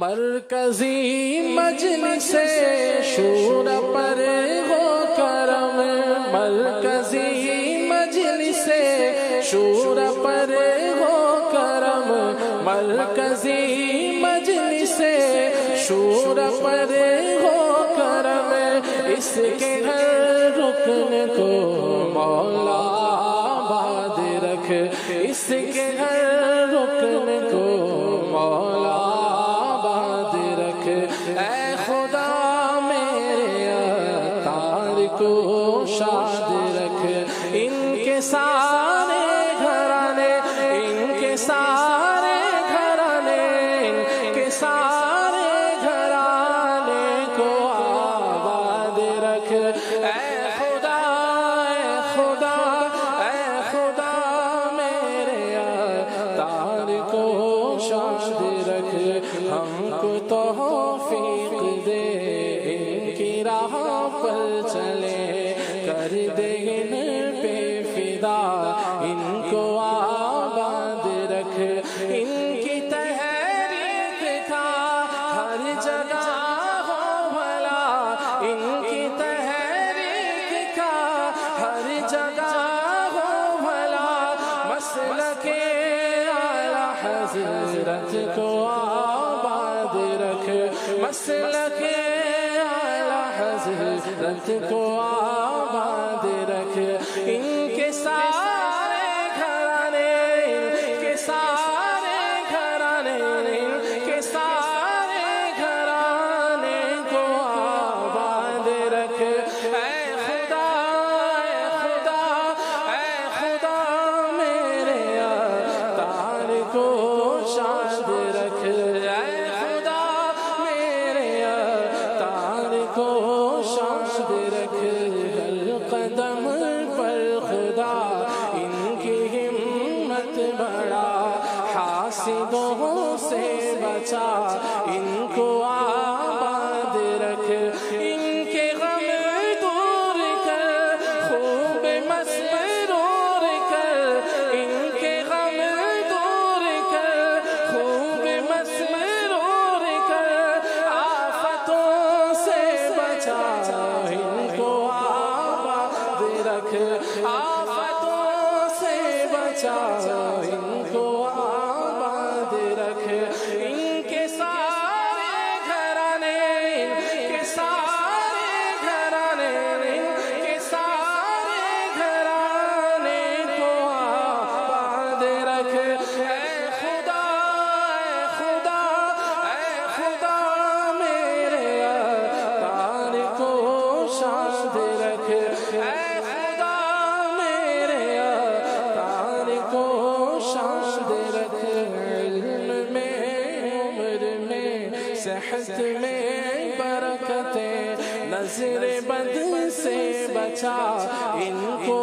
مرکزی مجلس شور پر ہو کرم، مرکزی مجلس شور پر ہو کرم، مرکزی مجلس شور پر ہو کرم، اس کے ہر رکن کو مولا آباد رکھ، اس کے ہر رکن کو مولا آباد رکھ، اے خدا میرے اتار کو شاد رکھ، ان کے سارے گھرانے، ان کے سارے گھرانے، ان کے سارے گھرانے کو آباد رکھ، اے خدا، اے خدا، اے خدا میرے اتار کو شاد رکھ، ہم کو توفیق دے ان کی راہ پر چلے، کر دے ان پہ فدا، ان کو آباد رکھ، ان کی تحریک کا ہر جگہ ہو بھلا، ان کی تحریک کا ہر جگہ ہو بھلا، مسلک اعلیٰ حضرت کو آباد رکھ، مسلک اعلیٰ حضرت کو آباد رکھ، ان کے سارے گھرانے، ان کے سارے گھرانے، ان کے سارے گھرانے کو آباد رکھ، اے خدا، اے خدا، اے خدا میرے اتار کو شاد رکھ، اے خدا میرے اتار کو شاد رکھ، ہر قدم پر خدا ان کی ہمت بڑھا، حاسدوں سے بچا، ان کو آباد رکھ، ان کے غم دور کر، خوب مسرور کر، ان کے غم دور کر، خوب مسرور کر، آفتوں سے بچا، ان کو آباد رکھ، آفتوں سے بچا، ان کو آباد رکھ، ان کے سارے گھرانے، ان کے سارے گھرانے، ان کے سارے گھرانے کو آباد رکھ، اے خدا، اے خدا، اے خدا میرے اتار کو شاد رکھ، اے خدا میرے اتار کو شاد رکھ، علم میں، عمر میں، صحت میں برکتیں، نظر بد سے بچا، ان کو